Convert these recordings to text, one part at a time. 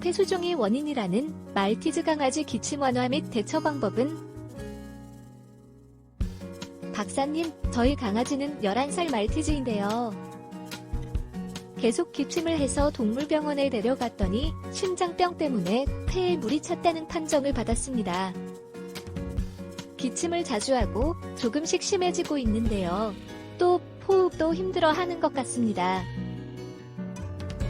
폐수종이 원인이라는 말티즈 강아지 기침 완화 및 대처 방법은? 박사님, 저희 강아지는 11살 말티즈인데요. 계속 기침을 해서 동물병원에 데려갔더니 심장병 때문에 폐에 물이 찼다는 판정을 받았습니다. 기침을 자주 하고 조금씩 심해지고 있는데요. 또 호흡도 힘들어하는 것 같습니다.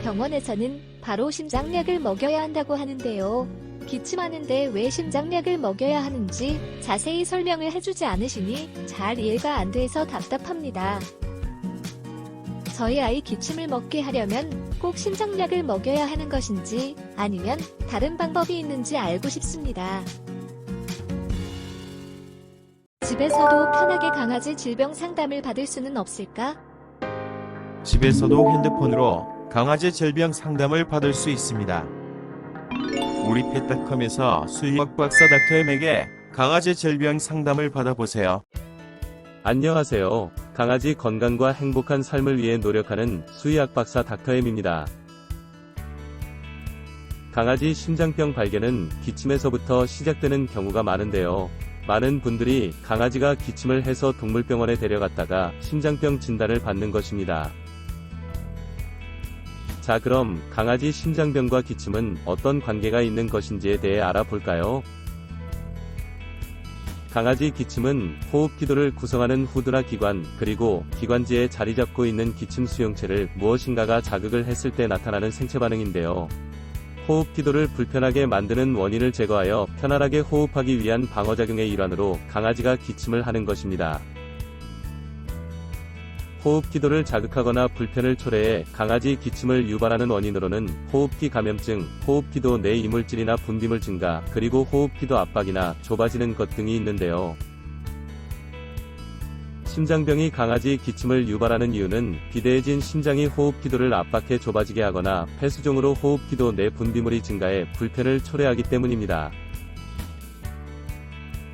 병원에서는 바로 심장약을 먹여야 한다고 하는데요. 기침하는데 왜 심장약을 먹여야 하는지 자세히 설명을 해주지 않으시니 잘 이해가 안 돼서 답답합니다. 저희 아이 기침을 먹게 하려면 꼭 심장약을 먹여야 하는 것인지 아니면 다른 방법이 있는지 알고 싶습니다. 집에서도 편하게 강아지 질병 상담을 받을 수는 없을까? 집에서도 핸드폰으로 강아지 질병 상담을 받을 수 있습니다. 우리 펫닷컴에서 수의학 박사 닥터엠에게 강아지 질병 상담을 받아보세요. 안녕하세요. 강아지 건강과 행복한 삶을 위해 노력하는 수의학 박사 닥터엠입니다. 강아지 심장병 발견은 기침에서부터 시작되는 경우가 많은데요. 많은 분들이 강아지가 기침을 해서 동물병원에 데려갔다가 심장병 진단을 받는 것입니다. 자, 그럼 강아지 심장병과 기침은 어떤 관계가 있는 것인지에 대해 알아볼까요? 강아지 기침은 호흡기도를 구성하는 후두나 기관, 그리고 기관지에 자리 잡고 있는 기침 수용체를 무엇인가가 자극을 했을 때 나타나는 생체 반응인데요. 호흡기도를 불편하게 만드는 원인을 제거하여 편안하게 호흡하기 위한 방어작용의 일환으로 강아지가 기침을 하는 것입니다. 호흡기도를 자극하거나 불편을 초래해 강아지 기침을 유발하는 원인으로는 호흡기 감염증, 호흡기도 내 이물질이나 분비물 증가, 그리고 호흡기도 압박이나 좁아지는 것 등이 있는데요. 심장병이 강아지 기침을 유발하는 이유는 비대해진 심장이 호흡기도를 압박해 좁아지게 하거나 폐수종으로 호흡기도 내 분비물이 증가해 불편을 초래하기 때문입니다.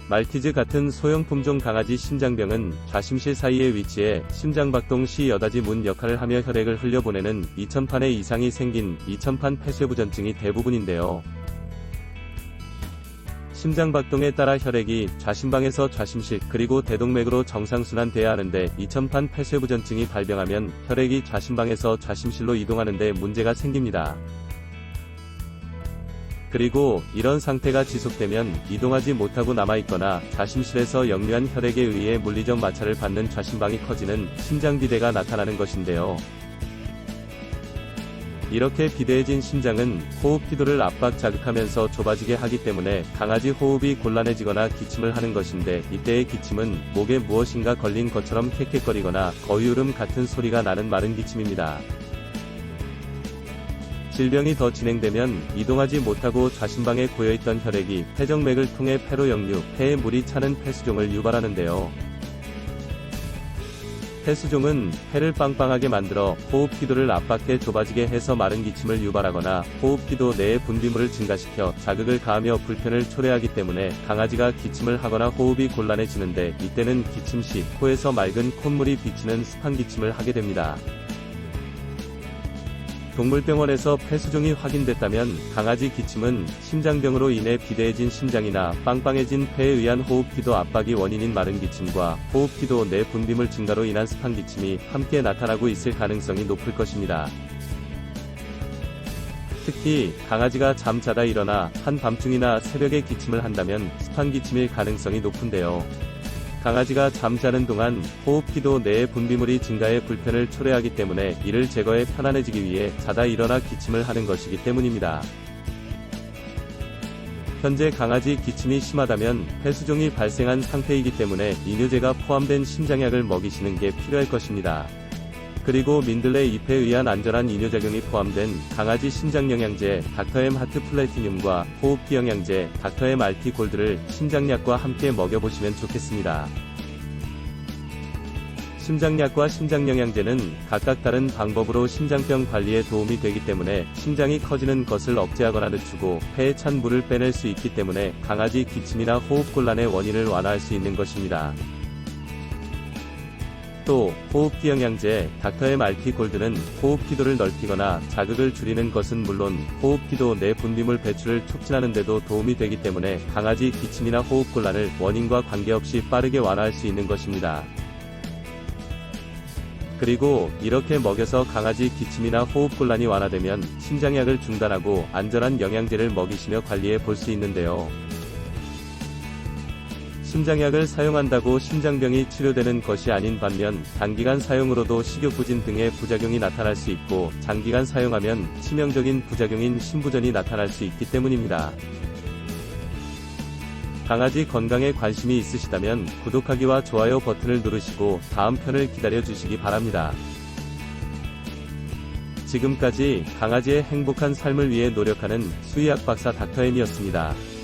말티즈 같은 소형 품종 강아지 심장병은 좌심실 사이에 위치해 심장박동 시 여닫이 문 역할을 하며 혈액을 흘려보내는 이천판의 이상이 생긴 이천판 폐쇄부전증이 대부분인데요. 심장박동에 따라 혈액이 좌심방에서 좌심실 그리고 대동맥으로 정상순환돼야 하는데 이천판 폐쇄부전증이 발병하면 혈액이 좌심방에서 좌심실로 이동하는데 문제가 생깁니다. 그리고 이런 상태가 지속되면 이동하지 못하고 남아있거나 좌심실에서 역류한 혈액에 의해 물리적 마찰을 받는 좌심방이 커지는 심장비대가 나타나는 것인데요. 이렇게 비대해진 심장은 호흡기도를 압박 자극하면서 좁아지게 하기 때문에 강아지 호흡이 곤란해지거나 기침을 하는 것인데, 이때의 기침은 목에 무엇인가 걸린 것처럼 헥헥거리거나 거위울음 같은 소리가 나는 마른 기침입니다. 질병이 더 진행되면 이동하지 못하고 좌심방에 고여있던 혈액이 폐정맥을 통해 폐로 역류, 폐에 물이 차는 폐수종을 유발하는데요. 폐수종은 폐를 빵빵하게 만들어 호흡기도를 압박해 좁아지게 해서 마른 기침을 유발하거나 호흡기도 내의 분비물을 증가시켜 자극을 가하며 불편을 초래하기 때문에 강아지가 기침을 하거나 호흡이 곤란해지는데, 이때는 기침 시 코에서 맑은 콧물이 비치는 습한 기침을 하게 됩니다. 동물병원에서 폐수종이 확인됐다면 강아지 기침은 심장병으로 인해 비대해진 심장이나 빵빵해진 폐에 의한 호흡기도 압박이 원인인 마른 기침과 호흡기도 내 분비물 증가로 인한 습한 기침이 함께 나타나고 있을 가능성이 높을 것입니다. 특히 강아지가 잠자다 일어나 한밤중이나 새벽에 기침을 한다면 습한 기침일 가능성이 높은데요. 강아지가 잠자는 동안 호흡기도 내의 분비물이 증가해 불편을 초래하기 때문에 이를 제거해 편안해지기 위해 자다 일어나 기침을 하는 것이기 때문입니다. 현재 강아지 기침이 심하다면 폐수종이 발생한 상태이기 때문에 이뇨제가 포함된 심장약을 먹이시는 게 필요할 것입니다. 그리고 민들레 잎에 의한 안전한 이뇨작용이 포함된 강아지 심장영양제 닥터엠 하트 플래티늄과 호흡기 영양제 닥터엠 알티 골드를 심장약과 함께 먹여보시면 좋겠습니다. 심장약과 심장영양제는 각각 다른 방법으로 심장병 관리에 도움이 되기 때문에 심장이 커지는 것을 억제하거나 늦추고 폐에 찬 물을 빼낼 수 있기 때문에 강아지 기침이나 호흡곤란의 원인을 완화할 수 있는 것입니다. 또 호흡기 영양제 닥터MRT 골드는 호흡 기도를 넓히거나 자극을 줄이는 것은 물론 호흡 기도 내 분비물 배출을 촉진하는 데도 도움이 되기 때문에 강아지 기침이나 호흡곤란을 원인과 관계없이 빠르게 완화할 수 있는 것입니다. 그리고 이렇게 먹여서 강아지 기침이나 호흡곤란이 완화되면 심장약을 중단하고 안전한 영양제를 먹이시며 관리해 볼 수 있는데요. 심장약을 사용한다고 심장병이 치료되는 것이 아닌 반면 단기간 사용으로도 식욕부진 등의 부작용이 나타날 수 있고 장기간 사용하면 치명적인 부작용인 심부전이 나타날 수 있기 때문입니다. 강아지 건강에 관심이 있으시다면 구독하기와 좋아요 버튼을 누르시고 다음 편을 기다려 주시기 바랍니다. 지금까지 강아지의 행복한 삶을 위해 노력하는 수의학 박사 닥터M이었습니다.